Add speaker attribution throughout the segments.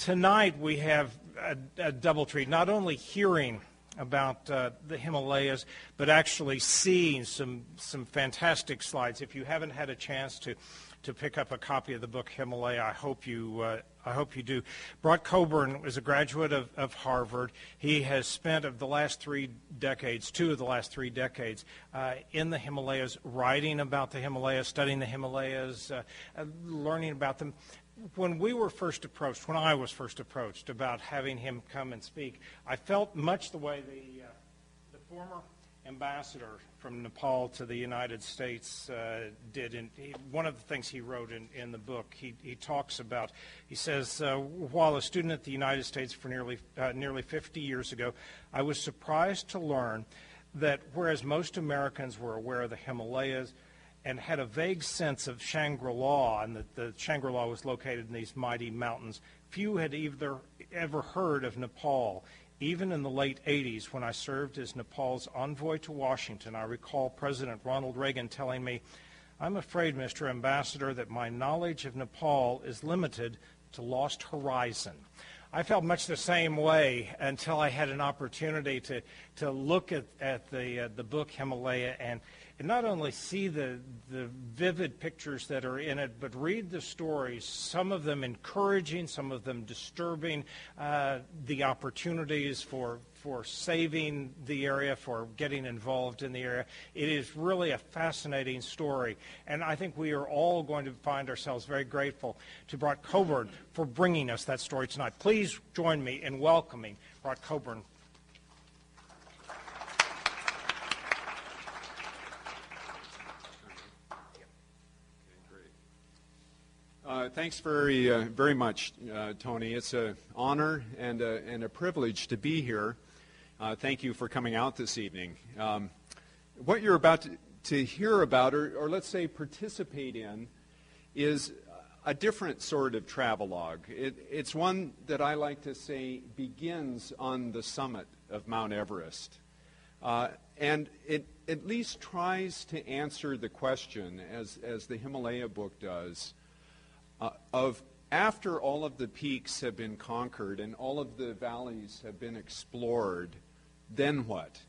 Speaker 1: Tonight we have a double treat, not only hearing about the Himalayas, but actually seeing some fantastic slides. If you haven't had a chance to pick up a copy of the book Himalaya, I hope you do. Brock Coburn is a graduate of Harvard. He has spent of the last 3 decades, 2 of the last 3 decades, in the Himalayas, writing about the Himalayas, studying the Himalayas, learning about them. When I was first approached about having him come and speak, I felt much the way the former ambassador from Nepal to the United States did. And one of the things he wrote in the book, he talks about, he says, while a student at the United States for nearly 50 years ago, I was surprised to learn that whereas most Americans were aware of the Himalayas and had a vague sense of Shangri-La, and that the Shangri-La was located in these mighty mountains, few had ever heard of Nepal. Even in the late 80s, when I served as Nepal's envoy to Washington, I recall President Ronald Reagan telling me, "I'm afraid, Mr. Ambassador, that my knowledge of Nepal is limited to Lost Horizon." I felt much the same way until I had an opportunity to look at the book Himalaya and not only see the vivid pictures that are in it, but read the stories, some of them encouraging, some of them disturbing, the opportunities for saving the area, for getting involved in the area. It is really a fascinating story, and I think we are all going to find ourselves very grateful to Brock Coburn for bringing us that story tonight. Please join me in welcoming Brock Coburn.
Speaker 2: Thanks very much, Tony. It's an honor and a privilege to be here. Thank you for coming out this evening. What you're about to hear about, or let's say participate in, is a different sort of travelogue. It's one that I like to say begins on the summit of Mount Everest. And it at least tries to answer the question, as the Himalaya book does, of after all of the peaks have been conquered and all of the valleys have been explored, then what?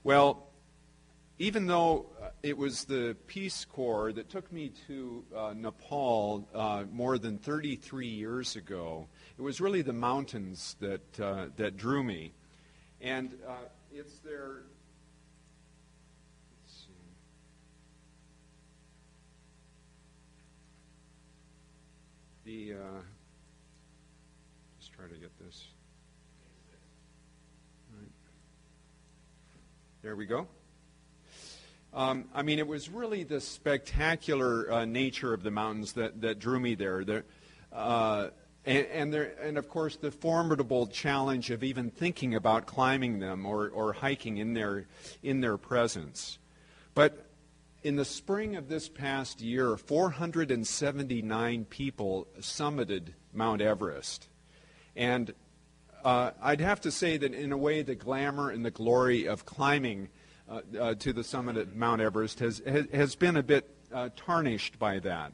Speaker 2: Well, even though it was the Peace Corps that took me to Nepal more than 33 years ago, it was really the mountains that drew me. And it's their... just try to get this. Right. There we go. I mean, it was really the spectacular nature of the mountains that drew me there. And of course, the formidable challenge of even thinking about climbing them or hiking in their presence. But in the spring of this past year, 479 people summited Mount Everest. And I'd have to say that in a way the glamour and the glory of climbing to the summit of Mount Everest has been a bit tarnished by that.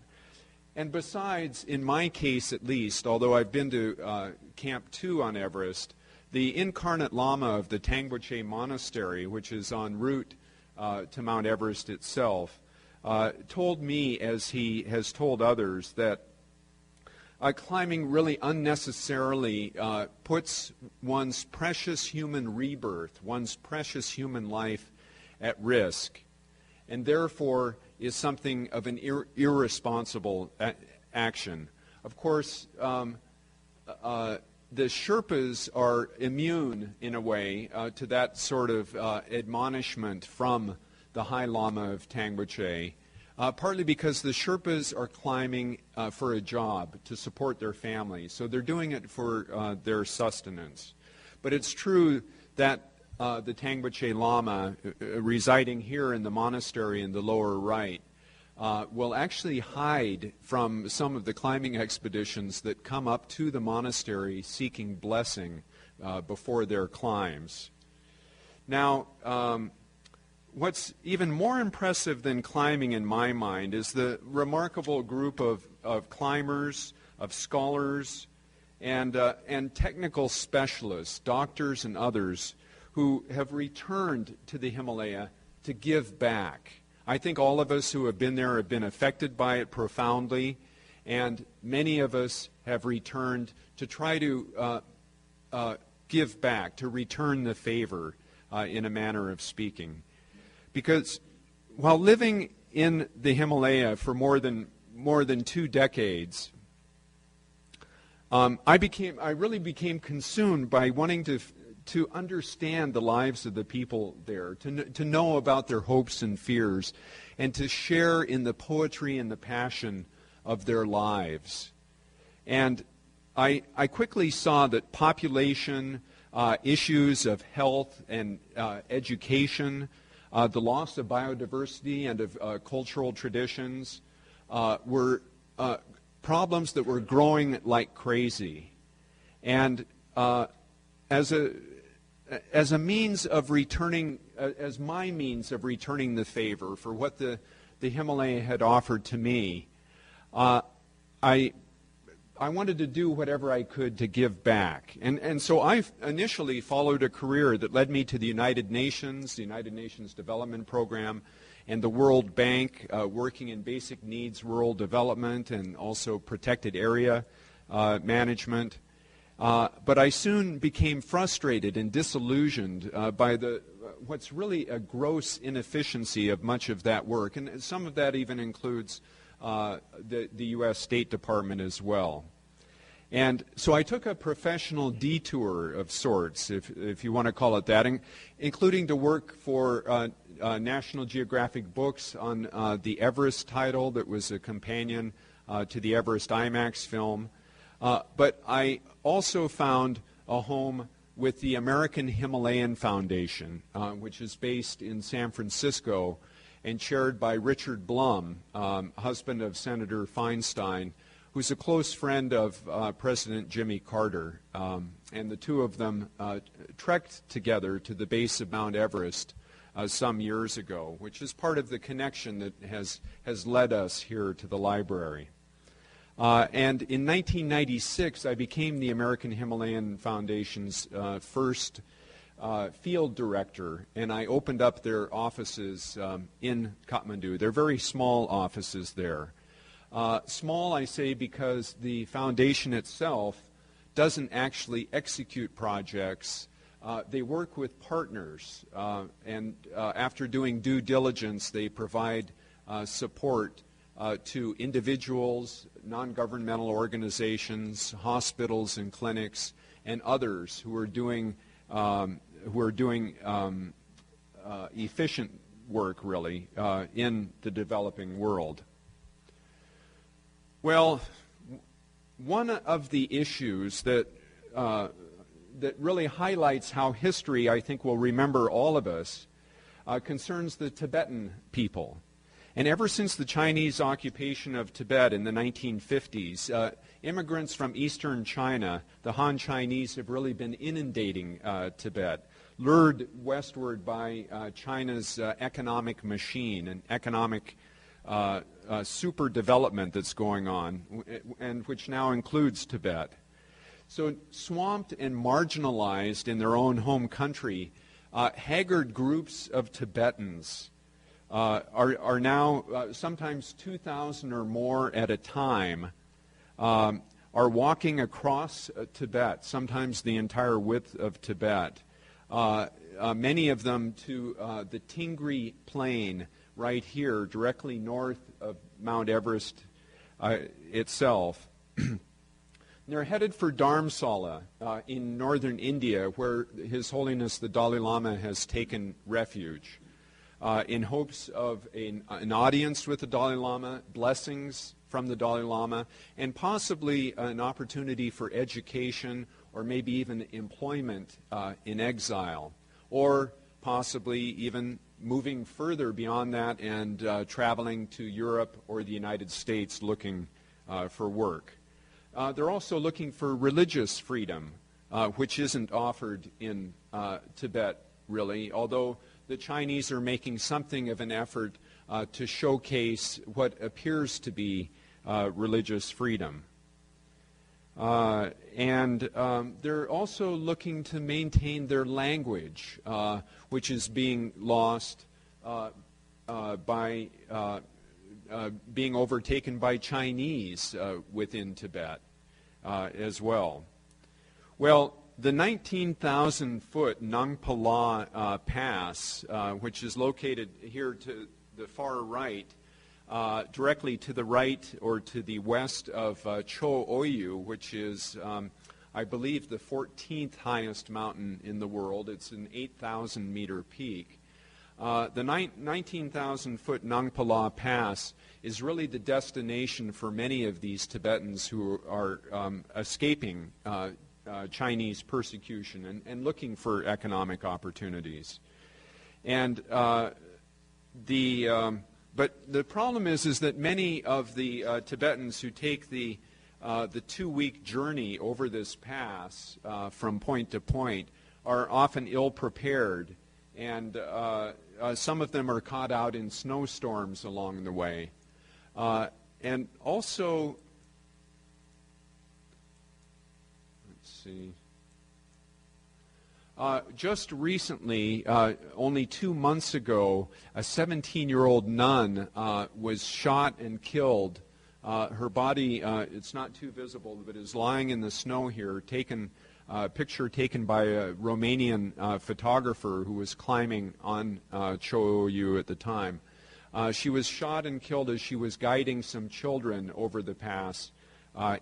Speaker 2: And besides, in my case at least, although I've been to Camp 2 on Everest, the incarnate Lama of the Tangboche Monastery, which is en route to Mount Everest itself, told me, as he has told others, that climbing really unnecessarily puts one's precious human rebirth, one's precious human life at risk, and therefore is something of an irresponsible action. Of course, the Sherpas are immune, in a way, to that sort of admonishment from the High Lama of Tangboche, partly because the Sherpas are climbing for a job to support their families. So they're doing it for their sustenance. But it's true that the Tangboche Lama, residing here in the monastery in the lower right, will actually hide from some of the climbing expeditions that come up to the monastery seeking blessing before their climbs. Now, what's even more impressive than climbing in my mind is the remarkable group of climbers, of scholars, and technical specialists, doctors and others, who have returned to the Himalaya to give back. I think all of us who have been there have been affected by it profoundly, and many of us have returned to try to give back, to return the favor, in a manner of speaking. Because while living in the Himalaya for more than 2 decades, I really became consumed by wanting to understand the lives of the people there, to know about their hopes and fears, and to share in the poetry and the passion of their lives. And I quickly saw that population, issues of health and education, the loss of biodiversity and of cultural traditions were problems that were growing like crazy. And as a means of returning, as my means of returning the favor for what the Himalaya had offered to me, I wanted to do whatever I could to give back. And so I initially followed a career that led me to the United Nations Development Program, and the World Bank, working in basic needs rural development and also protected area management. But I soon became frustrated and disillusioned by what's really a gross inefficiency of much of that work, and some of that even includes the U.S. State Department as well. And so I took a professional detour of sorts, if you want to call it that, including to work for National Geographic Books on the Everest title that was a companion to the Everest IMAX film. But I also found a home with the American Himalayan Foundation, which is based in San Francisco and chaired by Richard Blum, husband of Senator Feinstein, who's a close friend of President Jimmy Carter. And the two of them trekked together to the base of Mount Everest some years ago, which is part of the connection that has led us here to the library. And in 1996, I became the American Himalayan Foundation's first field director, and I opened up their offices in Kathmandu. They're very small offices there. Small, I say, because the foundation itself doesn't actually execute projects. They work with partners, and after doing due diligence, they provide support to individuals, non-governmental organizations, hospitals and clinics, and others who are doing efficient work, really, in the developing world. Well, one of the issues that really highlights how history, I think, will remember all of us concerns the Tibetan people. And ever since the Chinese occupation of Tibet in the 1950s, immigrants from eastern China, the Han Chinese, have really been inundating Tibet, lured westward by China's economic machine and economic super development that's going on, and which now includes Tibet. So swamped and marginalized in their own home country, haggard groups of Tibetans are now sometimes 2,000 or more at a time, are walking across Tibet, sometimes the entire width of Tibet, many of them to the Tingri Plain right here, directly north of Mount Everest itself. They're headed for Dharamsala in northern India, where His Holiness the Dalai Lama has taken refuge, in hopes of an audience with the Dalai Lama, blessings from the Dalai Lama, and possibly an opportunity for education or maybe even employment in exile, or possibly even moving further beyond that and traveling to Europe or the United States looking for work. They're also looking for religious freedom, which isn't offered in Tibet, really, although the Chinese are making something of an effort to showcase what appears to be religious freedom. And they're also looking to maintain their language, which is being lost by being overtaken by Chinese within Tibet as well. Well, the 19,000-foot Nangpala Pass, which is located here to the far right, directly to the right or to the west of Cho Oyu, which is, I believe, the 14th highest mountain in the world. It's an 8,000-meter peak. The 19,000-foot Nangpala Pass is really the destination for many of these Tibetans who are escaping Chinese persecution and looking for economic opportunities. And but the problem is that many of the Tibetans who take the 2-week journey over this pass from point to point are often ill-prepared, and some of them are caught out in snowstorms along the way. And also, let's see. Just recently, only 2 months ago, a 17-year-old nun was shot and killed. Her body, it's not too visible, but is lying in the snow here, a picture taken by a Romanian photographer who was climbing on Cho Oyu at the time. She was shot and killed as she was guiding some children over the pass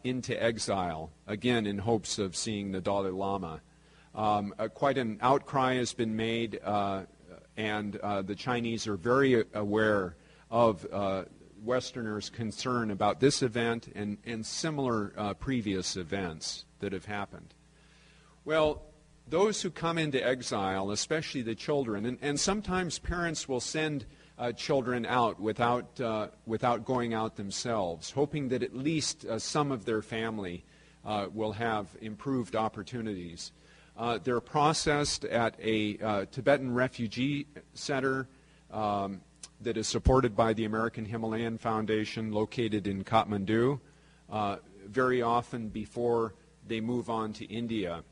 Speaker 2: into exile, again in hopes of seeing the Dalai Lama. Quite an outcry has been made, and the Chinese are very aware of Westerners' concern about this event and similar previous events that have happened. Well, those who come into exile, especially the children, and sometimes parents will send children out without going out themselves, hoping that at least some of their family will have improved opportunities. They're processed at a Tibetan refugee center that is supported by the American Himalayan Foundation, located in Kathmandu, very often before they move on to India.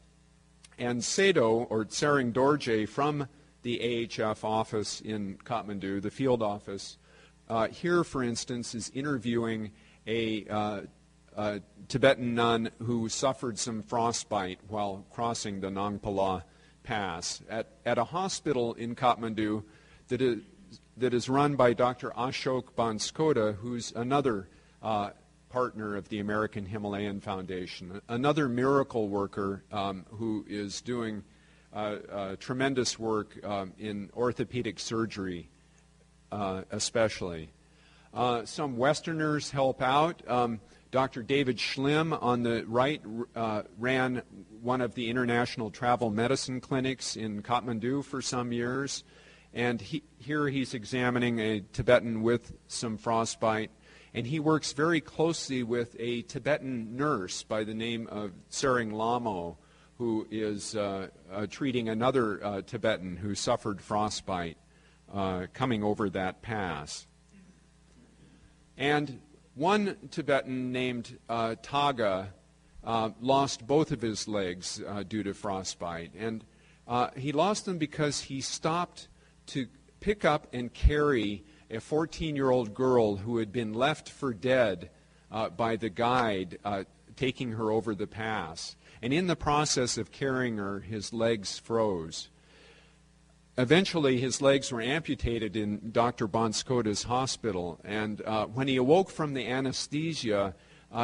Speaker 2: And Sedo, or Tsering Dorje, from the AHF office in Kathmandu, the field office, here, for instance, is interviewing a Tibetan nun who suffered some frostbite while crossing the Nangpala Pass at a hospital in Kathmandu that is run by Dr. Ashok Banskota, who's another partner of the American Himalayan Foundation, another miracle worker who is doing tremendous work in orthopedic surgery especially. Some Westerners help out. Dr. David Schlim on the right ran one of the international travel medicine clinics in Kathmandu for some years, and here he's examining a Tibetan with some frostbite, and he works very closely with a Tibetan nurse by the name of Tsering Lamo, who is treating another Tibetan who suffered frostbite coming over that pass. And one Tibetan named Taga lost both of his legs due to frostbite. And he lost them because he stopped to pick up and carry a 14-year-old girl who had been left for dead by the guide taking her over the pass. And in the process of carrying her, his legs froze. Eventually, his legs were amputated in Dr. Banskota's hospital, and when he awoke from the anesthesia,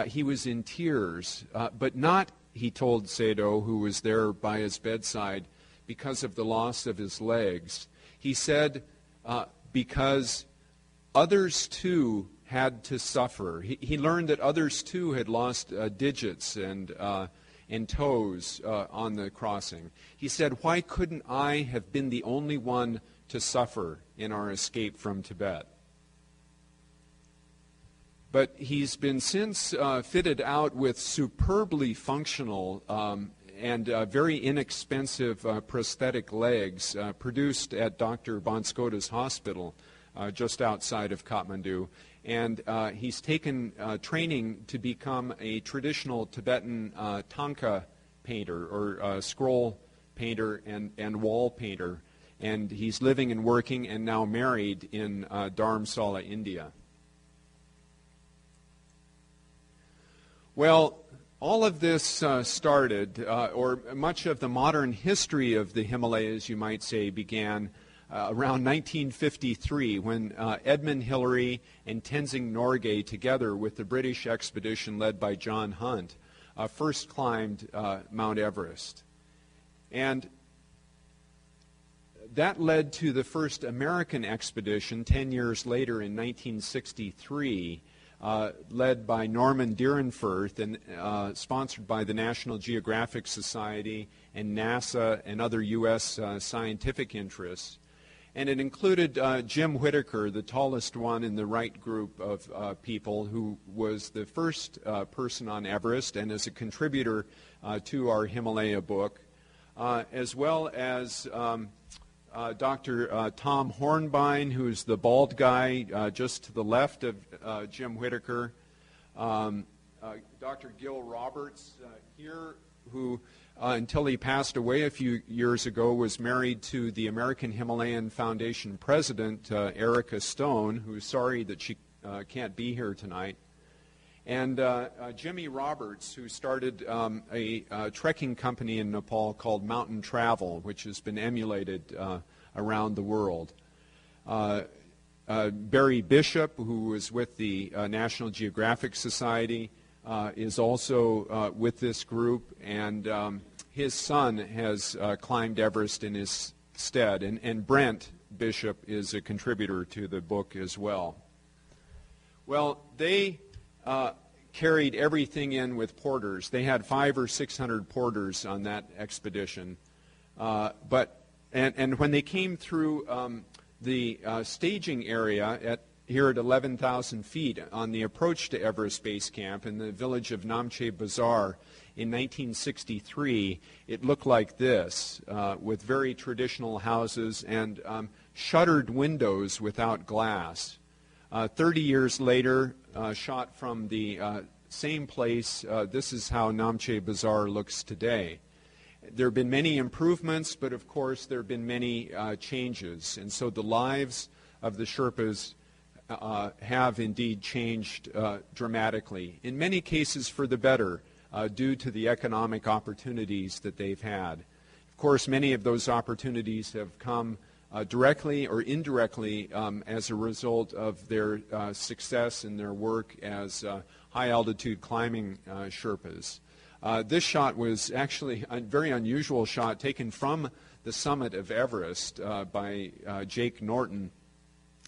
Speaker 2: he was in tears, but not, he told Sedo, who was there by his bedside, because of the loss of his legs. He said, because others too had to suffer. He learned that others too had lost digits and toes on the crossing. He said, why couldn't I have been the only one to suffer in our escape from Tibet? But he's been since fitted out with superbly functional and very inexpensive prosthetic legs produced at Dr. Banskota's hospital just outside of Kathmandu. and he's taken training to become a traditional Tibetan tanka painter, or scroll painter and wall painter. And he's living and working and now married in Dharamsala, India. Well, all of this started, or much of the modern history of the Himalayas, you might say, began around 1953 when Edmund Hillary and Tenzing Norgay, together with the British expedition led by John Hunt, first climbed Mount Everest. And that led to the first American expedition 10 years later in 1963, led by Norman Deerenfurth and sponsored by the National Geographic Society and NASA and other U.S. scientific interests. And it included Jim Whittaker, the tallest one in the right group of people, who was the first person on Everest and is a contributor to our Himalaya book, as well as Dr. Tom Hornbein, who's the bald guy just to the left of Jim Whittaker, Dr. Gil Roberts here, who until he passed away a few years ago was married to the American Himalayan Foundation president, Erica Stone, who's sorry that she can't be here tonight, and Jimmy Roberts, who started a trekking company in Nepal called Mountain Travel, which has been emulated around the world. Barry Bishop, who was with the National Geographic Society, is also with this group, and his son has climbed Everest in his stead, and Brent Bishop is a contributor to the book as well. Well, they carried everything in with porters. They had 500 or 600 porters on that expedition. And when they came through the staging area here at 11,000 feet on the approach to Everest Base Camp in the village of Namche Bazaar in 1963, it looked like this, with very traditional houses and shuttered windows without glass. 30 years later, shot from the same place, this is how Namche Bazaar looks today. There have been many improvements, but of course there have been many changes. And so the lives of the Sherpas have indeed changed dramatically, in many cases for the better, due to the economic opportunities that they've had. Of course, many of those opportunities have come directly or indirectly as a result of their success in their work as high-altitude climbing Sherpas. This shot was actually a very unusual shot taken from the summit of Everest by Jake Norton.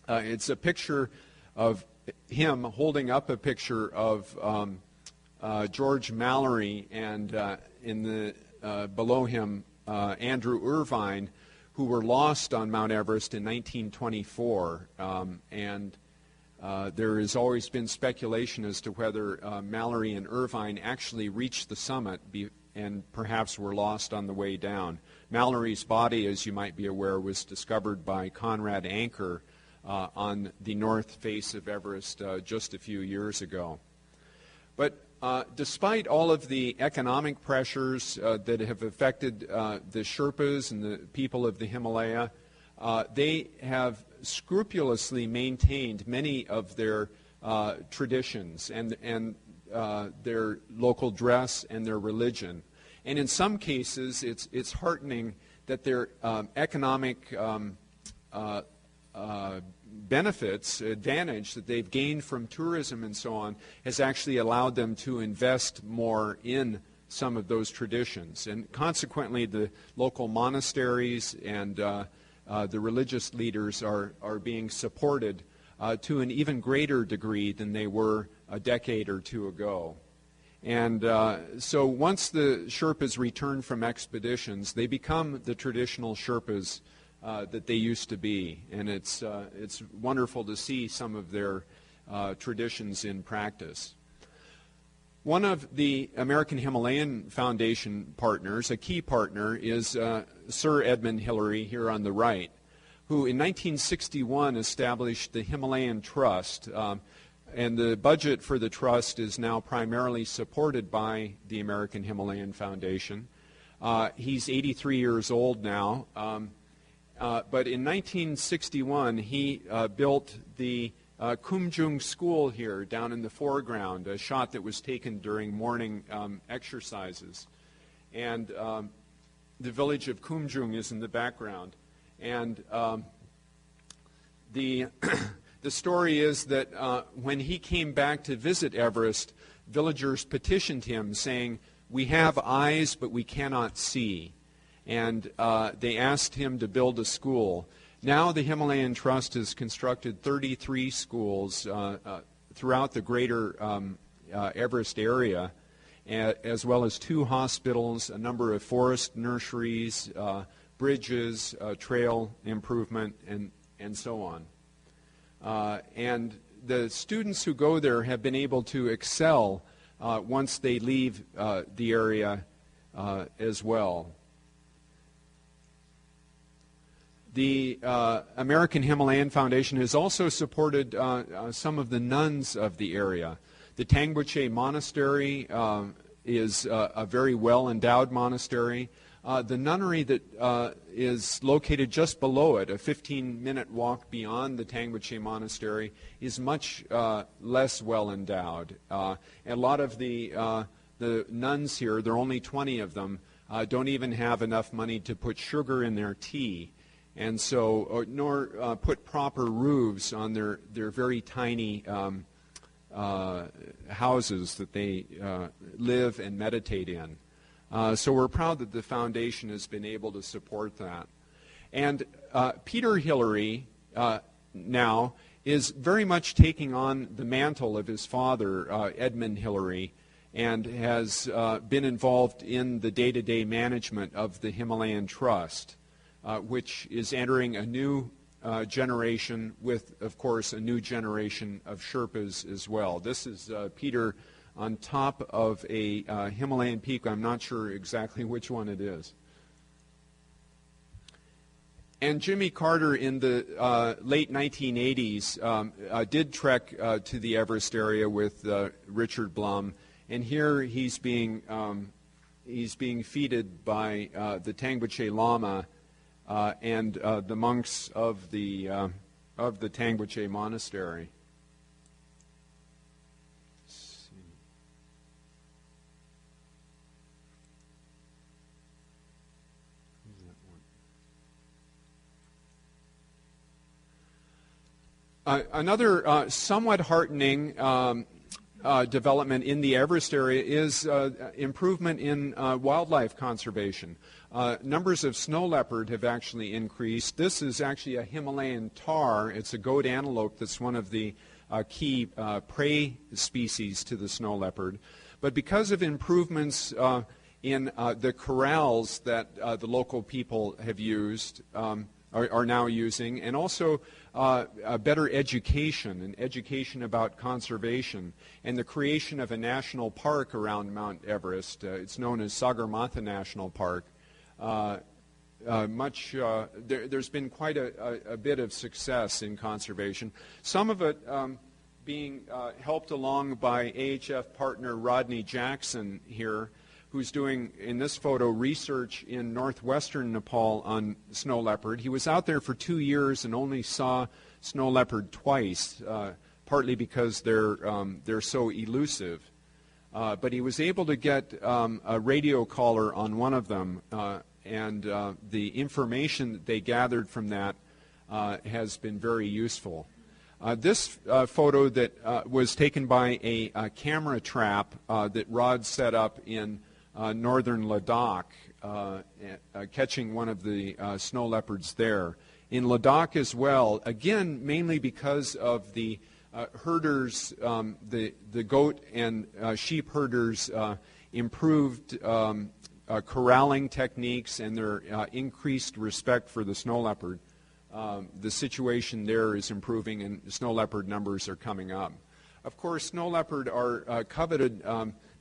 Speaker 2: It's a picture of him holding up a picture of George Mallory and below him Andrew Irvine, who were lost on Mount Everest in 1924. There has always been speculation as to whether Mallory and Irvine actually reached the summit and perhaps were lost on the way down. Mallory's body, as you might be aware, was discovered by Conrad Anker on the north face of Everest just a few years ago. But despite all of the economic pressures that have affected the Sherpas and the people of the Himalaya, they have scrupulously maintained many of their traditions and their local dress and their religion. And in some cases, it's heartening that their economic advantage that they've gained from tourism and so on, has actually allowed them to invest more in some of those traditions. And consequently, the local monasteries and the religious leaders are being supported to an even greater degree than they were a decade or two ago. And so once the Sherpas return from expeditions, they become the traditional Sherpas that they used to be. And it's wonderful to see some of their traditions in practice. One of the American Himalayan Foundation partners, a key partner, is Sir Edmund Hillary here on the right, who in 1961 established the Himalayan Trust, and the budget for the trust is now primarily supported by the American Himalayan Foundation. He's 83 years old now, but in 1961 he built the Kumjung School here down in the foreground, a shot that was taken during morning exercises. And the village of Kumjung is in the background. And the story is that when he came back to visit Everest, villagers petitioned him saying, "We have eyes, but we cannot see." And they asked him to build a school. Now the Himalayan Trust has constructed 33 schools throughout the greater Everest area, as well as 2 hospitals, a number of forest nurseries, bridges, trail improvement, and so on. And the students who go there have been able to excel once they leave the area as well. The American Himalayan Foundation has also supported some of the nuns of the area. The Tangboche Monastery is a very well-endowed monastery. The nunnery that is located just below it, a 15-minute walk beyond the Tangboche Monastery, is much less well-endowed. A lot of the nuns here, there are only 20 of them, don't even have enough money to put sugar in their tea. And so, nor put proper roofs on their very tiny houses that they live and meditate in. So we're proud that the foundation has been able to support that. And Peter Hillary now is very much taking on the mantle of his father, Edmund Hillary, and has been involved in the day-to-day management of the Himalayan Trust, which is entering a new generation with, of course, a new generation of Sherpas as well. This is Peter on top of a Himalayan peak. I'm not sure exactly which one it is. And Jimmy Carter in the late 1980s did trek to the Everest area with Richard Blum, and here he's being feted by the Tangboche Lama and the monks of the Tangboche Monastery. Another somewhat heartening development in the Everest area is improvement in wildlife conservation. Numbers of snow leopard have actually increased. This is actually a Himalayan tahr. It's a goat antelope that's one of the key prey species to the snow leopard. But because of improvements in the corrals that the local people have used, are now using, and also a better education, an education about conservation, and the creation of a national park around Mount Everest. It's known as Sagarmatha National Park. There's been quite a bit of success in conservation. Some of it being helped along by AHF partner Rodney Jackson here, who's doing, in this photo, research in northwestern Nepal on snow leopard. He was out there for 2 years and only saw snow leopard twice, partly because they're so elusive. But he was able to get a radio collar on one of them, and the information that they gathered from that has been very useful. This photo that was taken by a camera trap that Rod set up in northern Ladakh, catching one of the snow leopards there. In Ladakh as well, again, mainly because of the herders, the goat and sheep herders improved corralling techniques and their increased respect for the snow leopard. The situation there is improving and snow leopard numbers are coming up. Of course, snow leopard are coveted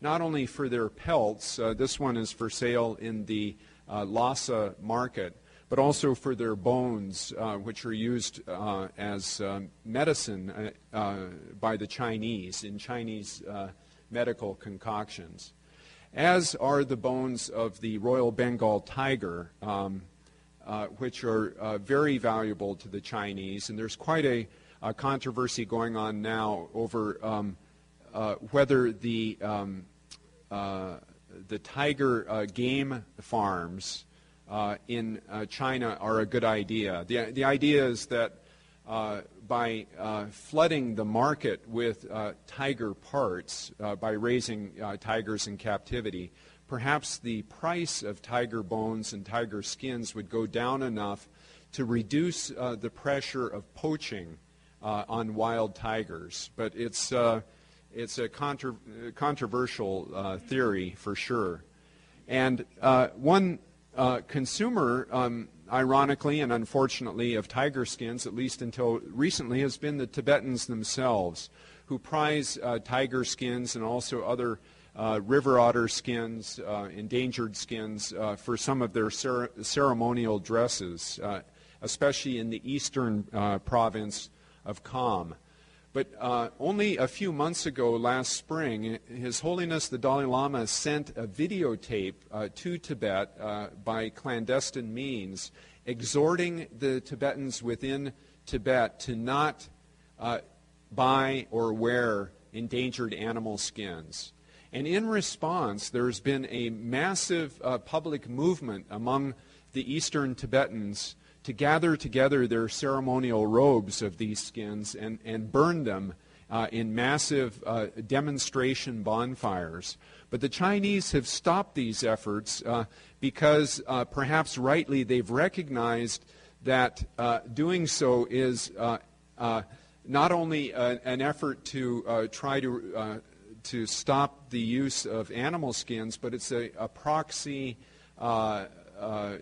Speaker 2: not only for their pelts. This one is for sale in the Lhasa market, but also for their bones, which are used as medicine by the Chinese in Chinese medical concoctions, as are the bones of the Royal Bengal tiger, which are very valuable to the Chinese. And there's quite a controversy going on now over whether the tiger game farms in China are a good idea. The idea is that by flooding the market with tiger parts, by raising tigers in captivity, perhaps the price of tiger bones and tiger skins would go down enough to reduce the pressure of poaching on wild tigers. But it's a controversial theory for sure. And one consumer, ironically and unfortunately, of tiger skins, at least until recently, has been the Tibetans themselves, who prize tiger skins and also other river otter skins, endangered skins, for some of their ceremonial dresses, especially in the eastern province of Kham. But only a few months ago, last spring, His Holiness the Dalai Lama sent a videotape to Tibet by clandestine means, exhorting the Tibetans within Tibet to not buy or wear endangered animal skins. And in response, there's been a massive public movement among the eastern Tibetans to gather together their ceremonial robes of these skins and burn them in massive demonstration bonfires. But the Chinese have stopped these efforts because, perhaps rightly, they've recognized that doing so is not only an effort to try to stop the use of animal skins, but it's a proxy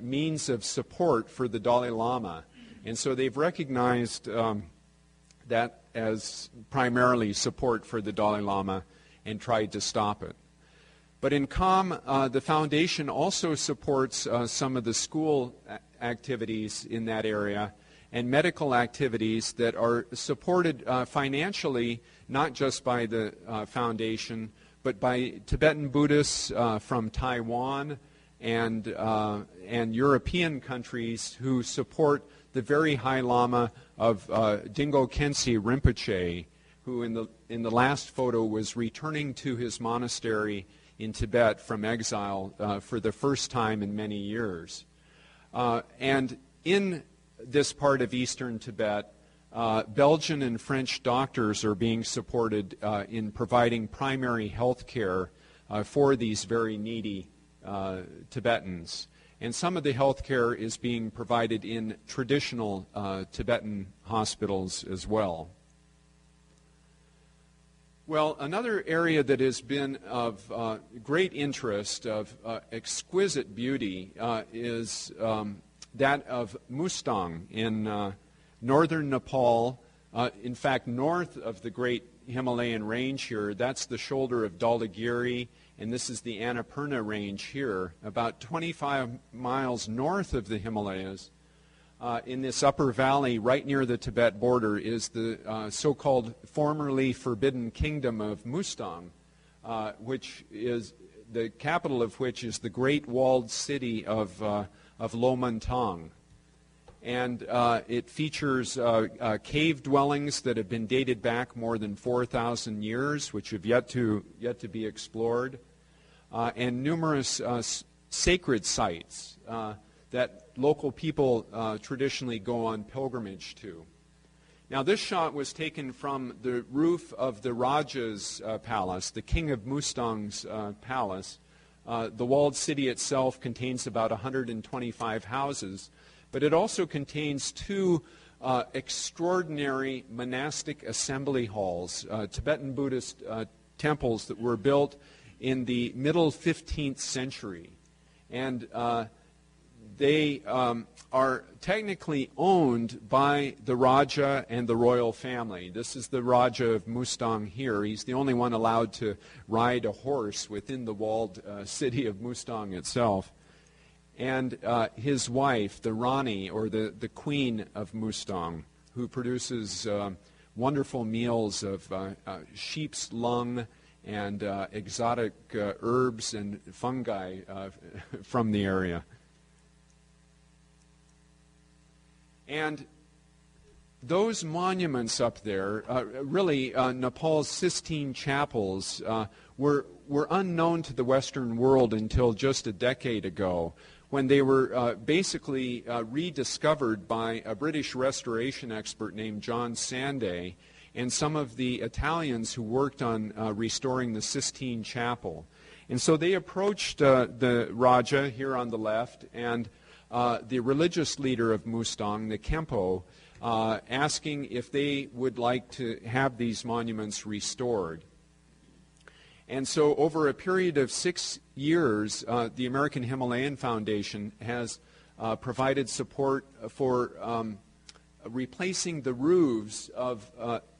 Speaker 2: means of support for the Dalai Lama. And so they've recognized that as primarily support for the Dalai Lama and tried to stop it. But in Kham, the foundation also supports some of the school activities in that area and medical activities that are supported financially, not just by the foundation, but by Tibetan Buddhists from Taiwan and European countries who support the very High Lama of Dingo Khyentse Rinpoche, who in the last photo was returning to his monastery in Tibet from exile for the first time in many years. And in this part of eastern Tibet, Belgian and French doctors are being supported in providing primary health care for these very needy Tibetans. And some of the health care is being provided in traditional Tibetan hospitals as well. Well, another area that has been of great interest, of exquisite beauty, is that of Mustang in northern Nepal. In fact, north of the great Himalayan range here, that's the shoulder of Dhaulagiri, and this is the Annapurna range here, about 25 miles north of the Himalayas. In this upper valley, right near the Tibet border, is the so-called formerly forbidden kingdom of Mustang, which is the capital of which is the great walled city of Lomantang. And it features cave dwellings that have been dated back more than 4,000 years, which have yet to be explored, and numerous sacred sites that local people traditionally go on pilgrimage to. Now, this shot was taken from the roof of the Raja's palace, the king of Mustang's palace. The walled city itself contains about 125 houses, but it also contains two extraordinary monastic assembly halls, Tibetan Buddhist temples that were built in the middle 15th century. And they are technically owned by the Raja and the royal family. This is the Raja of Mustang here. He's the only one allowed to ride a horse within the walled city of Mustang itself. and his wife, the Rani, or the queen of Mustang, who produces wonderful meals of sheep's lung and exotic herbs and fungi from the area. And those monuments up there, really Nepal's Sistine chapels, were unknown to the Western world until just a decade ago, when they were basically rediscovered by a British restoration expert named John Sanday and some of the Italians who worked on restoring the Sistine Chapel. And so they approached the Raja here on the left and the religious leader of Mustang, the Khenpo, asking if they would like to have these monuments restored. And so over a period of 6 years, the American Himalayan Foundation has provided support for replacing the roofs of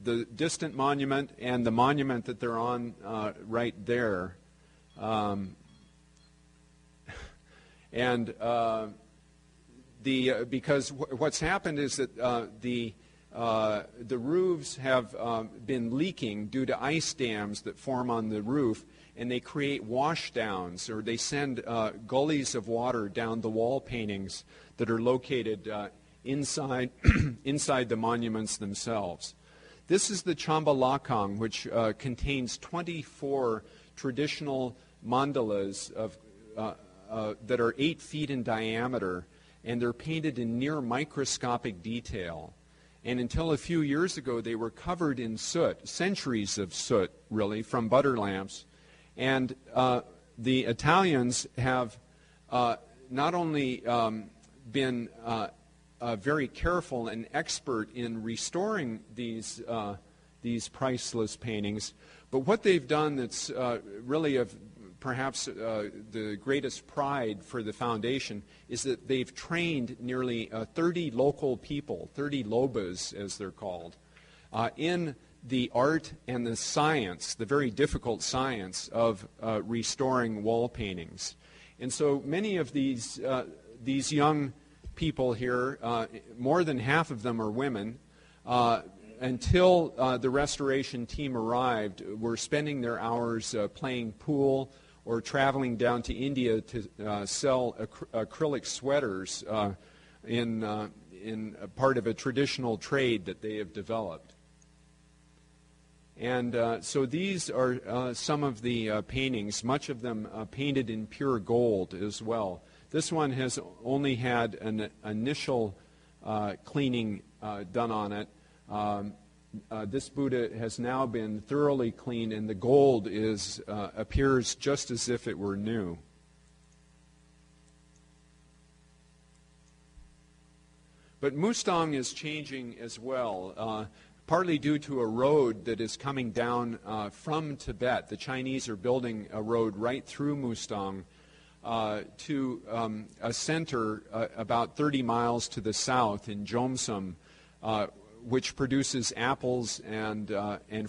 Speaker 2: the distant monument and the monument that they're on right there. Because what's happened is that the roofs have been leaking due to ice dams that form on the roof, and they create washdowns, or they send gullies of water down the wall paintings that are located inside inside the monuments themselves. This is the Chamba Lakang, which contains 24 traditional mandalas that are 8 feet in diameter, and they're painted in near microscopic detail. And until a few years ago, they were covered in soot, centuries of soot, really, from butter lamps. And the Italians have not only been very careful and expert in restoring these priceless paintings, but what they've done that's really of perhaps the greatest pride for the foundation is that they've trained nearly 30 local people, 30 lobas as they're called, in the art and the science, the very difficult science of restoring wall paintings. And so many of these young people here, more than half of them are women, until the restoration team arrived, were spending their hours playing pool or traveling down to India to sell acrylic sweaters in a part of a traditional trade that they have developed. And so these are some of the paintings, much of them painted in pure gold as well. This one has only had an initial cleaning done on it. This Buddha has now been thoroughly cleaned, and the gold appears just as if it were new. But Mustang is changing as well, partly due to a road that is coming down from Tibet. The Chinese are building a road right through Mustang to a center about 30 miles to the south in Jomsom, which produces apples and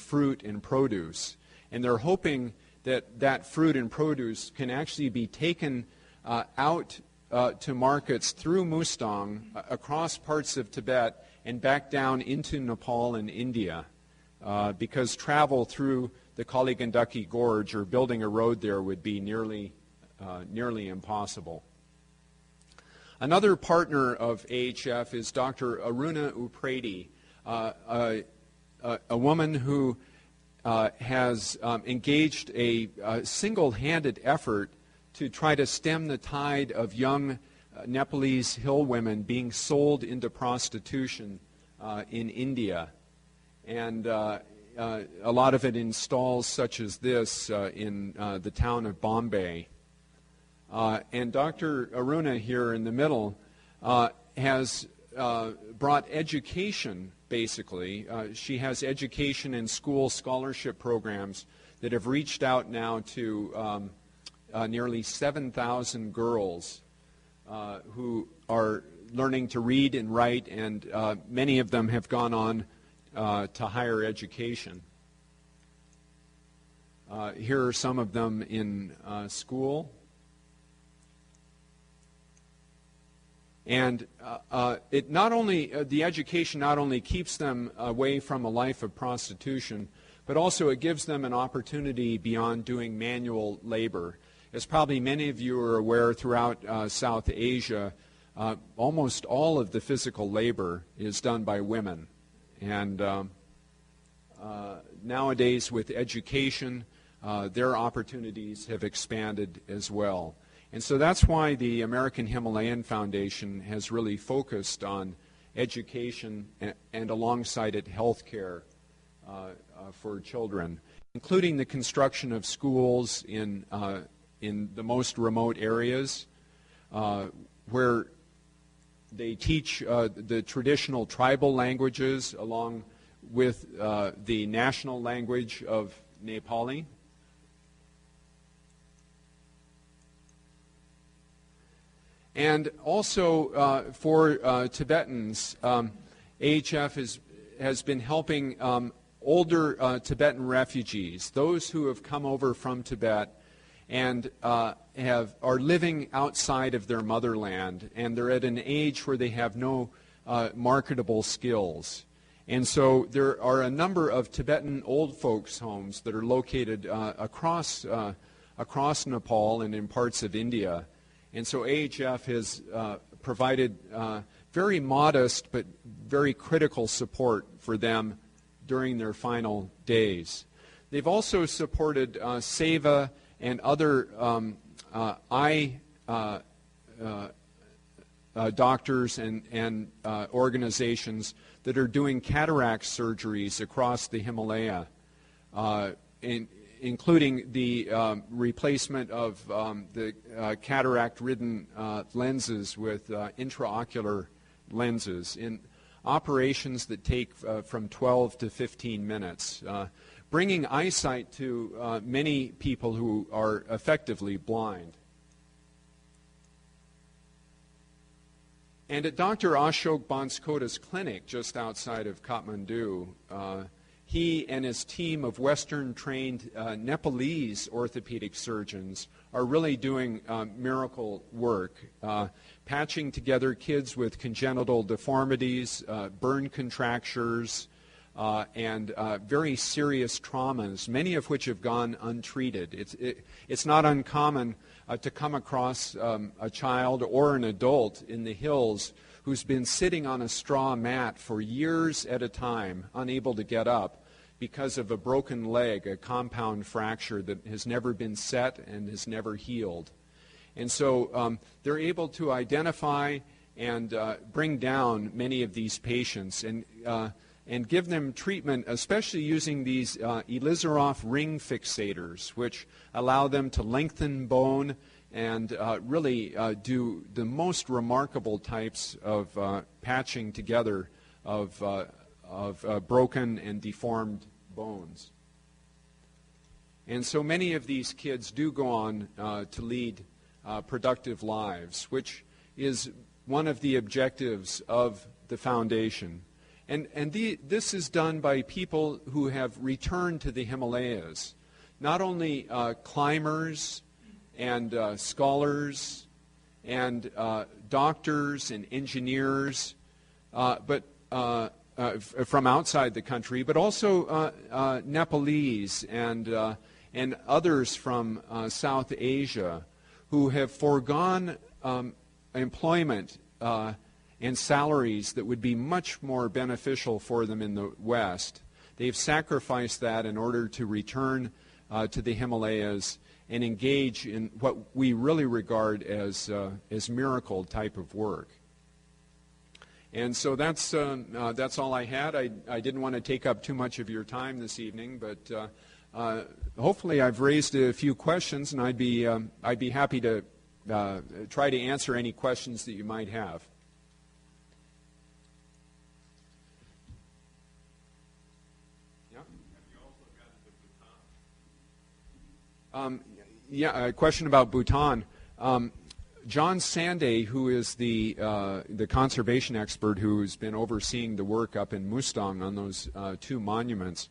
Speaker 2: fruit and produce. And they're hoping that that fruit and produce can actually be taken out to markets through Mustang, across parts of Tibet, and back down into Nepal and India, because travel through the Kali Gandaki Gorge or building a road there would be nearly impossible. Another partner of AHF is Dr. Aruna Upredi, a woman who has engaged a single-handed effort to try to stem the tide of young Nepalese hill women being sold into prostitution in India. And a lot of it in stalls such as this in the town of Bombay. And Dr. Aruna here in the middle has brought education, basically. She has education and school scholarship programs that have reached out now to nearly 7,000 girls who are learning to read and write, and many of them have gone on to higher education. Here are some of them in school. And it not only the education not only keeps them away from a life of prostitution, but also it gives them an opportunity beyond doing manual labor. As probably many of you are aware, throughout South Asia, almost all of the physical labor is done by women. And nowadays, with education, their opportunities have expanded as well. And so that's why the American Himalayan Foundation has really focused on education and alongside it health care for children, including the construction of schools in the most remote areas where they teach the traditional tribal languages along with the national language of Nepali. And also for Tibetans, AHF has been helping older Tibetan refugees, those who have come over from Tibet and are living outside of their motherland, and they're at an age where they have no marketable skills. And so there are a number of Tibetan old folks' homes that are located across Nepal and in parts of India. And so AHF has provided very modest but very critical support for them during their final days. They've also supported SEVA and other eye doctors and organizations that are doing cataract surgeries across the Himalaya, including the replacement of the cataract-ridden lenses with intraocular lenses in operations that take from 12 to 15 minutes, bringing eyesight to many people who are effectively blind. And at Dr. Ashok Banskota's clinic just outside of Kathmandu, he and his team of Western-trained Nepalese orthopedic surgeons are really doing miracle work, patching together kids with congenital deformities, burn contractures, and very serious traumas, many of which have gone untreated. It's not uncommon to come across a child or an adult in the hills who's been sitting on a straw mat for years at a time, unable to get up because of a broken leg, a compound fracture that has never been set and has never healed. And so they're able to identify and bring down many of these patients and give them treatment, especially using these Elizarov ring fixators, which allow them to lengthen bone and really do the most remarkable types of patching together of broken and deformed bones. And so many of these kids do go on to lead productive lives, which is one of the objectives of the foundation. And this is done by people who have returned to the Himalayas, not only climbers and scholars and doctors and engineers, but from outside the country, but also Nepalese and others from South Asia who have foregone employment and salaries that would be much more beneficial for them in the West. They've sacrificed that in order to return to the Himalayas and engage in what we really regard as miracle type of work. And so that's all I had. I didn't want to take up too much of your time this evening, but hopefully I've raised a few questions, and I'd be happy to try to answer any questions that you might have. A question about Bhutan. John Sanday, who is the conservation expert who's been overseeing the work up in Mustang on those two monuments,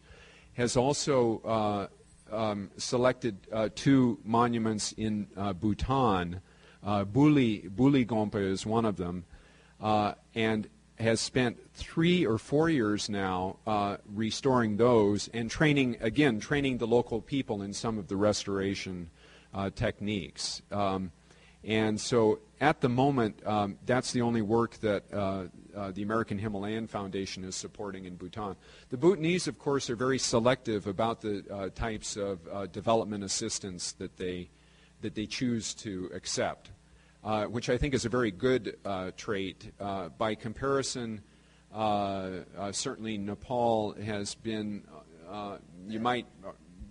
Speaker 2: has also selected two monuments in Bhutan. Buli Gompa is one of them. and has spent 3 or 4 years now restoring those and training the local people in some of the restoration techniques. And so at the moment, that's the only work that the American Himalayan Foundation is supporting in Bhutan. The Bhutanese, of course, are very selective about the types of development assistance that they choose to accept, which I think is a very good trait. By comparison, certainly Nepal has been, you might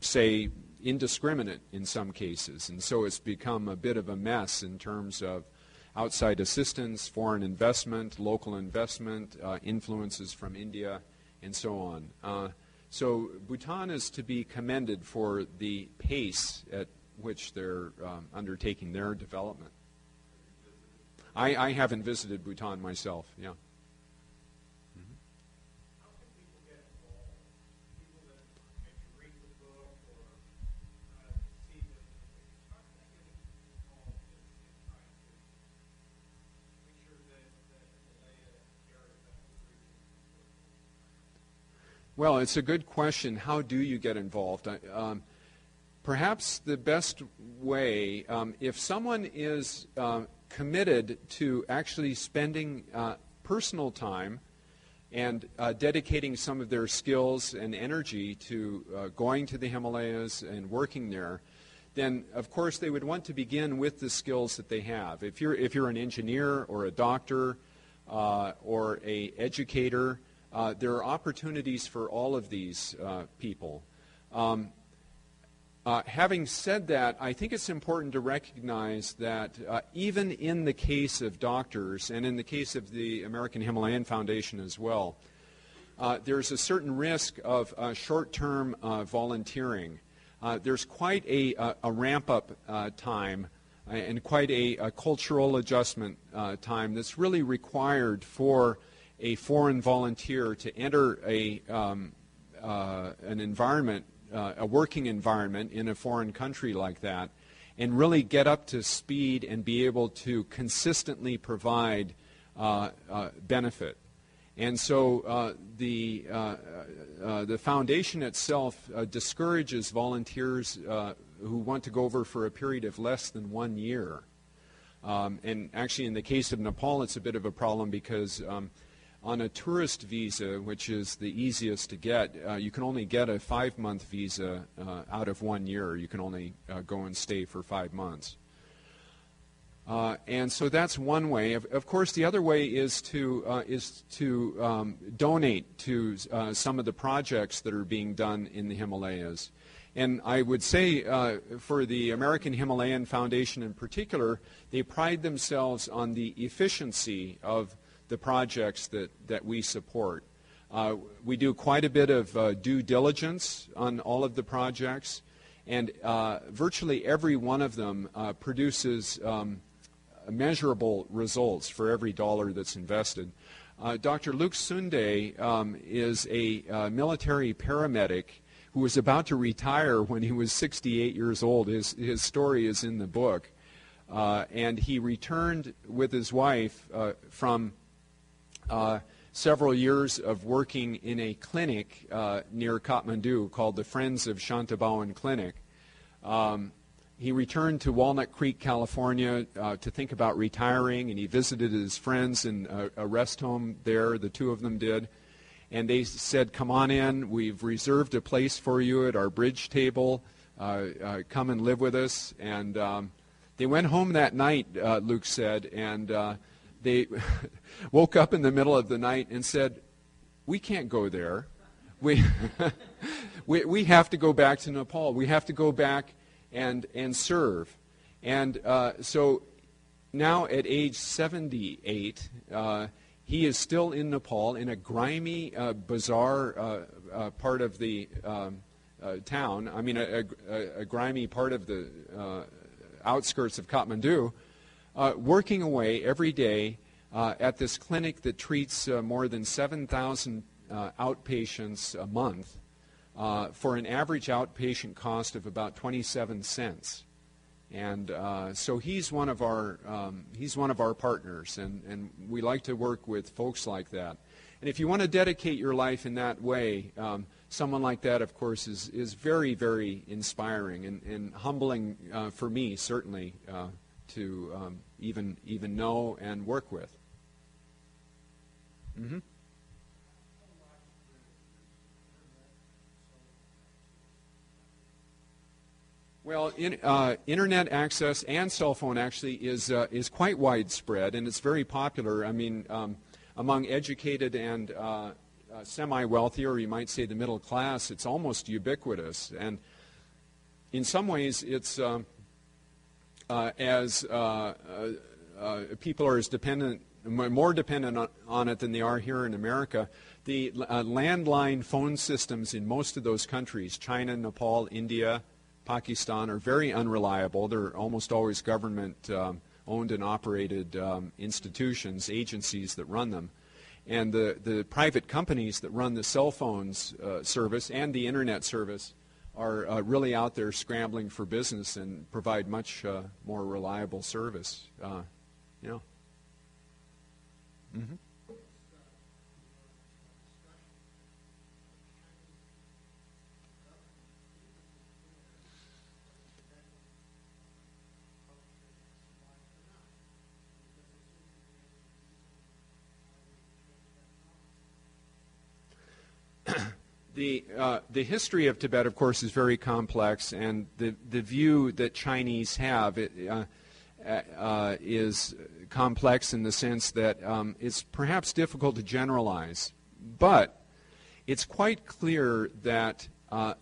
Speaker 2: say, indiscriminate in some cases, and so it's become a bit of a mess in terms of outside assistance, foreign investment, local investment, influences from India, and so on. So Bhutan is to be commended for the pace at which they're undertaking their development. I haven't visited Bhutan myself, yeah. Well, it's a good question. How do you get involved? Perhaps the best way, if someone is committed to actually spending personal time and dedicating some of their skills and energy to going to the Himalayas and working there, then of course they would want to begin with the skills that they have. If you're an engineer or a doctor or an educator, there are opportunities for all of these people. Having said that, I think it's important to recognize that even in the case of doctors, and in the case of the American Himalayan Foundation as well, there's a certain risk of short-term volunteering. There's quite a ramp-up time and quite a cultural adjustment time that's really required for a foreign volunteer to enter an environment, a working environment in a foreign country like that, and really get up to speed and be able to consistently provide benefit. And so the foundation itself discourages volunteers who want to go over for a period of less than 1 year. And actually in the case of Nepal, it's a bit of a problem because on a tourist visa, which is the easiest to get, you can only get a 5-month visa out of 1 year. You can only go and stay for 5 months. And so that's one way. Of course, the other way is to donate to some of the projects that are being done in the Himalayas. And I would say for the American Himalayan Foundation in particular, they pride themselves on the efficiency of the projects that we support. We do quite a bit of due diligence on all of the projects, and virtually every one of them produces measurable results for every dollar that's invested. Dr. Luke Sunde is a military paramedic who was about to retire when he was 68 years old. His story is in the book. And he returned with his wife from several years of working in a clinic near Kathmandu called the Friends of Shantabawan Clinic. He returned to Walnut Creek, California to think about retiring, and he visited his friends in a rest home there, the two of them did. And they said, come on in, we've reserved a place for you at our bridge table, come and live with us. And they went home that night, Luke said, and they woke up in the middle of the night and said, we can't go there. We have to go back to Nepal. We have to go back and serve. And so now at age 78, he is still in Nepal in a grimy, bizarre part of the town. I mean, a grimy part of the outskirts of Kathmandu, working away every day at this clinic that treats more than 7,000 outpatients a month for an average outpatient cost of about 27 cents. And so he's one of our partners, and we like to work with folks like that. And if you want to dedicate your life in that way, someone like that, of course, is very, very inspiring and humbling for me, certainly, to even know and work with. Mm-hmm. Well, internet access and cell phone actually is quite widespread, and it's very popular. I mean, among educated and semi-wealthy, or you might say the middle class, it's almost ubiquitous. And in some ways, it's as people are as dependent, more dependent on it than they are here in America. The landline phone systems in most of those countries, China, Nepal, India, Pakistan, are very unreliable. They're almost always government-owned and operated institutions, agencies that run them. And the private companies that run the cell phones service and the internet service are really out there scrambling for business and provide much more reliable service. Mm-hmm. The history of Tibet, of course, is very complex, and the view that Chinese have is complex in the sense that it's perhaps difficult to generalize. But it's quite clear that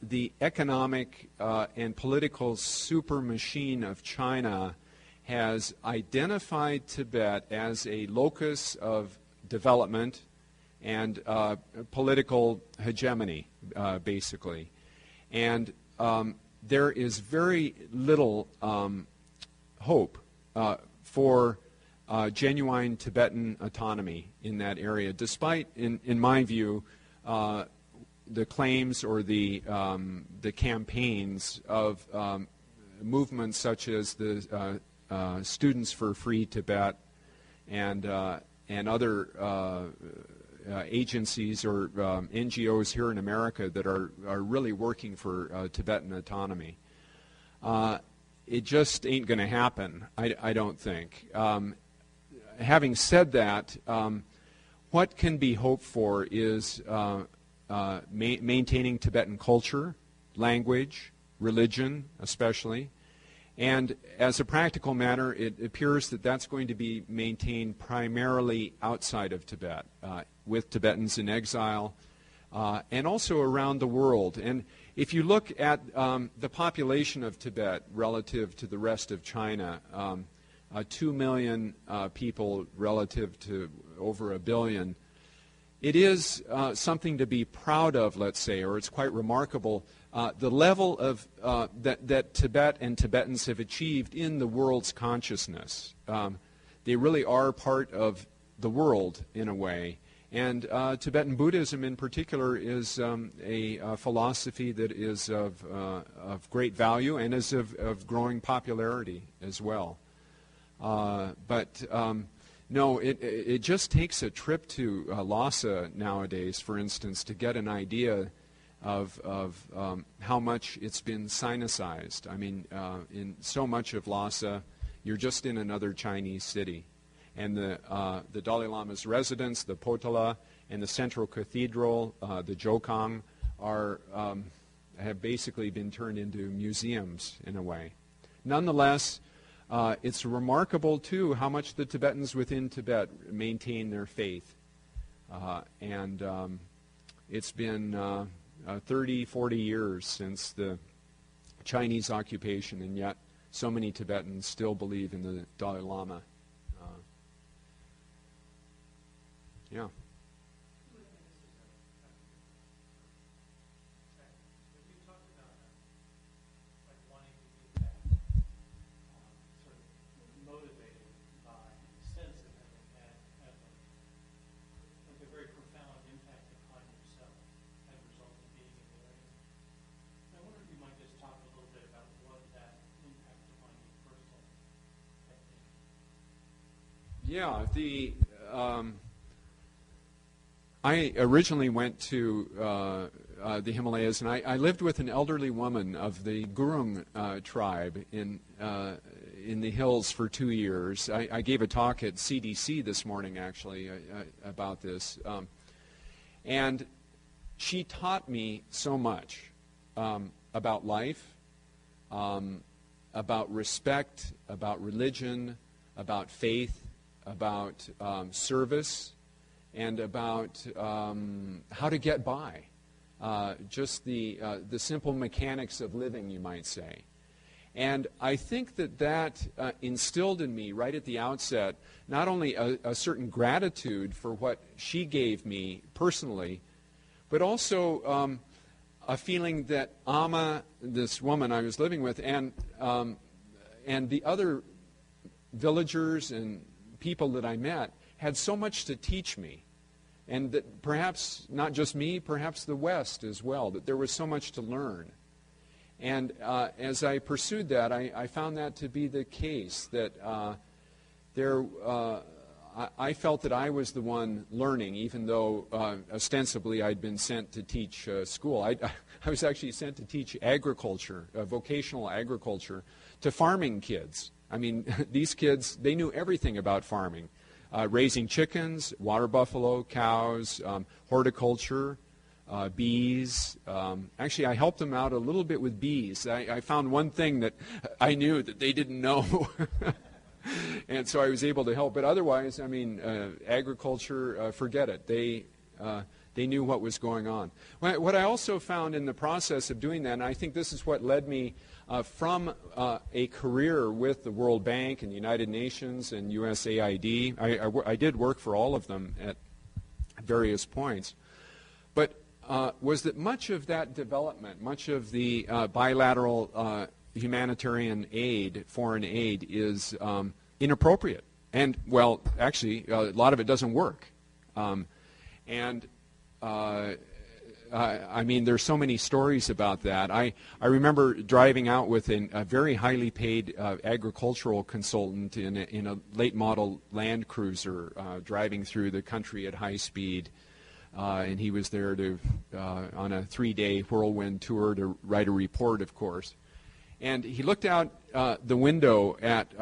Speaker 2: the economic and political super machine of China has identified Tibet as a locus of development and political hegemony, basically. And there is very little hope for genuine Tibetan autonomy in that area, despite, in my view, the claims or the campaigns of movements such as the Students for Free Tibet and other agencies or NGOs here in America that are really working for Tibetan autonomy. It just ain't going to happen, I don't think. Having said that, what can be hoped for is maintaining Tibetan culture, language, religion especially, and as a practical matter, it appears that that's going to be maintained primarily outside of Tibet, with Tibetans in exile, and also around the world. And if you look at the population of Tibet relative to the rest of China, 2 million people relative to over 1 billion, it is something to be proud of, let's say, or it's quite remarkable, the level of that Tibet and Tibetans have achieved in the world's consciousness. They really are part of the world in a way. And Tibetan Buddhism in particular is a philosophy that is of great value and is of growing popularity as well. No, it just takes a trip to Lhasa nowadays, for instance, to get an idea of how much it's been sinicized. I mean, in so much of Lhasa, you're just in another Chinese city. And the Dalai Lama's residence, the Potala, and the central cathedral, the Jokang, have basically been turned into museums in a way. Nonetheless, it's remarkable, too, how much the Tibetans within Tibet maintain their faith. It's been 30, 40 years since the Chinese occupation, and yet so many Tibetans still believe in the Dalai Lama. Yeah. Yeah, I originally went to the Himalayas, and I lived with an elderly woman of the Gurung tribe in the hills for 2 years. I gave a talk at CDC this morning, actually, about this. And she taught me so much about life, about respect, about religion, about faith, about service, and about how to get by. Just the simple mechanics of living, you might say. And I think that instilled in me right at the outset not only a certain gratitude for what she gave me personally, but also a feeling that Amma, this woman I was living with, and the other villagers and people that I met had so much to teach me. And that perhaps not just me, perhaps the West as well, that there was so much to learn. And as I pursued that, I found that to be the case, that I felt that I was the one learning, even though ostensibly I'd been sent to teach school. I was actually sent to teach agriculture, vocational agriculture, to farming kids. I mean, these kids, they knew everything about farming. Raising chickens, water buffalo, cows, horticulture, bees. Actually, I helped them out a little bit with bees. I found one thing that I knew that they didn't know. And so I was able to help. But otherwise, I mean, agriculture, forget it. They knew what was going on. What I also found in the process of doing that, and I think this is what led me from a career with the World Bank and the United Nations and USAID. I did work for all of them at various points. But was that much of that development, much of the bilateral humanitarian aid, foreign aid, is inappropriate. And, well, actually, a lot of it doesn't work. I mean, there's so many stories about that. I remember driving out with a very highly paid agricultural consultant in a late model Land Cruiser driving through the country at high speed. And he was there on a 3-day whirlwind tour to write a report, of course. And he looked out the window at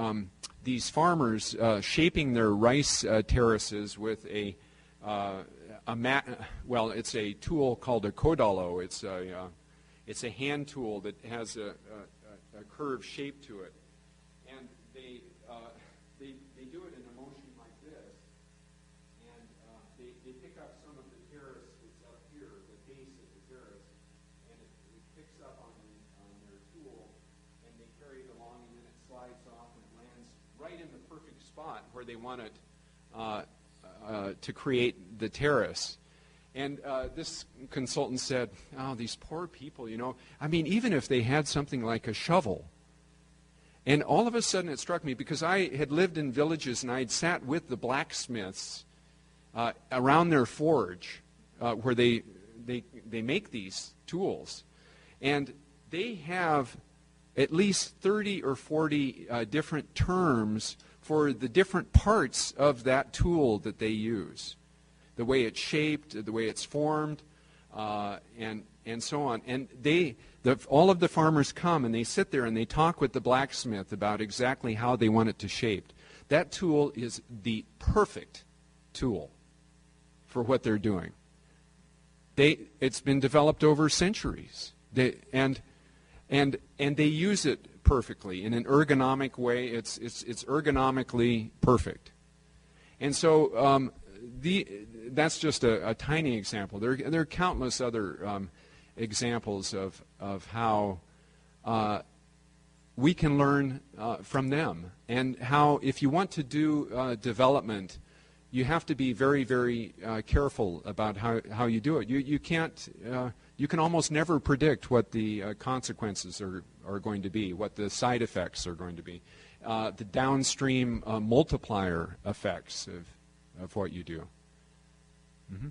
Speaker 2: these farmers shaping their rice terraces with well, it's a tool called a kodalo. It's a hand tool that has a curved shape to it, and they do it in a motion like this, and they pick up some of the terrace that's up here, the base of the terrace, and it picks up on their tool, and they carry it along, and then it slides off and it lands right in the perfect spot where they want it to create the terrace. And this consultant said, oh, these poor people, I mean, even if they had something like a shovel. And all of a sudden it struck me, because I had lived in villages and I had sat with the blacksmiths around their forge where they make these tools. And they have at least 30 or 40 different terms for the different parts of that tool that they use. The way it's shaped, the way it's formed, and so on. And all of the farmers come and they sit there and they talk with the blacksmith about exactly how they want it to shape. That tool is the perfect tool for what they're doing. It's been developed over centuries. And they use it perfectly in an ergonomic way. It's ergonomically perfect. And so that's just a tiny example. There are countless other examples of how we can learn from them, and how if you want to do development, you have to be very, very careful about how you do it. You can't. You can almost never predict what the consequences are going to be, what the side effects are going to be, the downstream multiplier effects of what you do. Mm-hmm.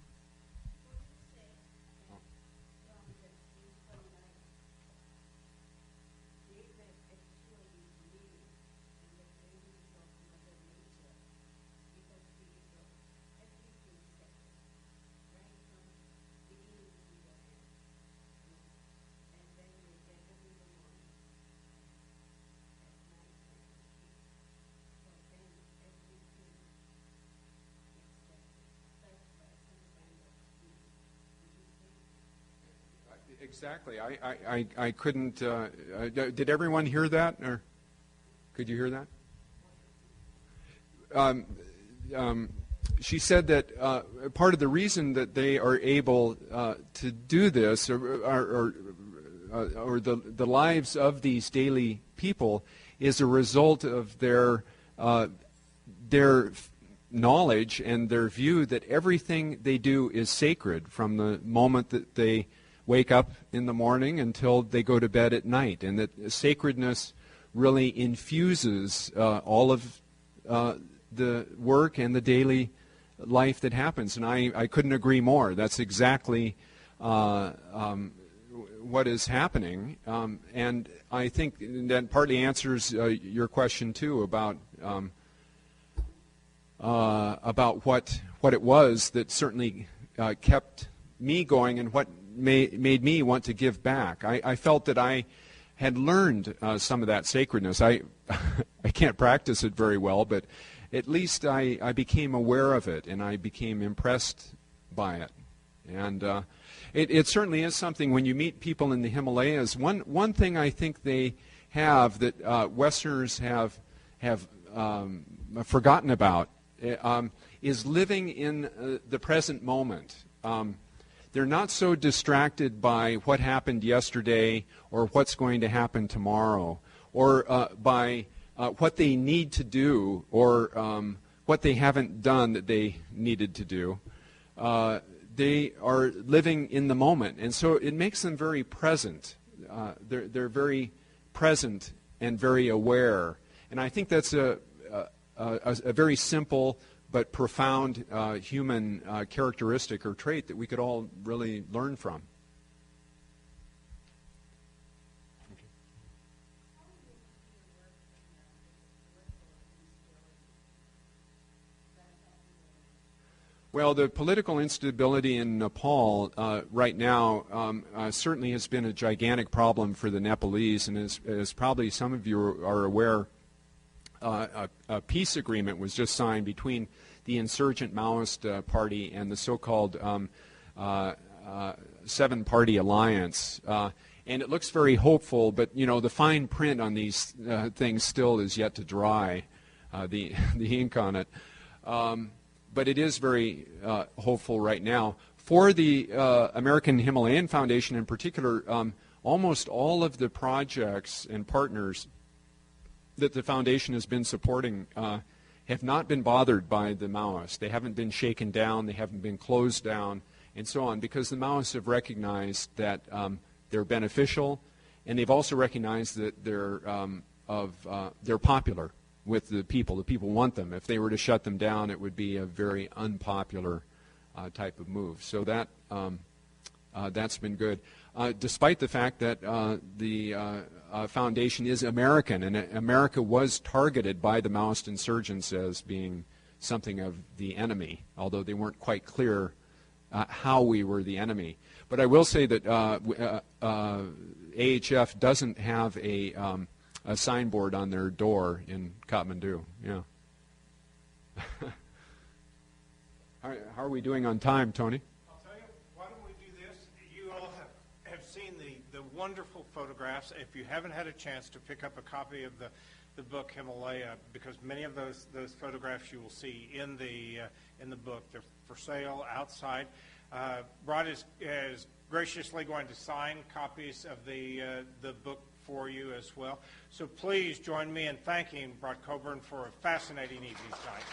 Speaker 2: Exactly. I couldn't. Did everyone hear that, or could you hear that? She said that part of the reason that they are able to do this, or the lives of these daily people, is a result of their knowledge and their view that everything they do is sacred from the moment that they wake up in the morning until they go to bed at night, and that sacredness really infuses all of the work and the daily life that happens. And I couldn't agree more. That's exactly what is happening, and I think that partly answers your question too about what it was that certainly kept me going and what made me want to give back. I felt that I had learned some of that sacredness. I can't practice it very well, but at least I became aware of it, and I became impressed by it. And it certainly is something when you meet people in the Himalayas. One thing I think they have that Westerners have forgotten about is living in the present moment. They're not so distracted by what happened yesterday or what's going to happen tomorrow, or by what they need to do, or what they haven't done that they needed to do. They are living in the moment, and so it makes them very present. They're very present and very aware, and I think that's a very simple but profound human characteristic or trait that we could all really learn from. Well, the political instability in Nepal right now certainly has been a gigantic problem for the Nepalese, and as probably some of you are aware, a peace agreement was just signed between the insurgent Maoist party and the so-called seven-party alliance. And it looks very hopeful, but the fine print on these things still is yet to dry, the ink on it. But it is very hopeful right now. For the American Himalayan Foundation in particular, almost all of the projects and partners that the foundation has been supporting have not been bothered by the Maoists. They haven't been shaken down, they haven't been closed down, and so on, because the Maoists have recognized that they're beneficial, and they've also recognized that they're popular with the people. The people want them. If they were to shut them down, it would be a very unpopular type of move. So that's been good. Despite the fact that the foundation is American, and America was targeted by the Maoist insurgents as being something of the enemy, although they weren't quite clear how we were the enemy. But I will say that AHF doesn't have a signboard on their door in Kathmandu. Yeah. How are we doing on time, Tony?
Speaker 1: I'll tell you, why don't we do this? You all have seen the wonderful photographs. If you haven't had a chance to pick up a copy of the book Himalaya, because many of those photographs you will see in the book, they're for sale outside. Rod is graciously going to sign copies of the book for you as well. So please join me in thanking Rod Coburn for a fascinating evening tonight.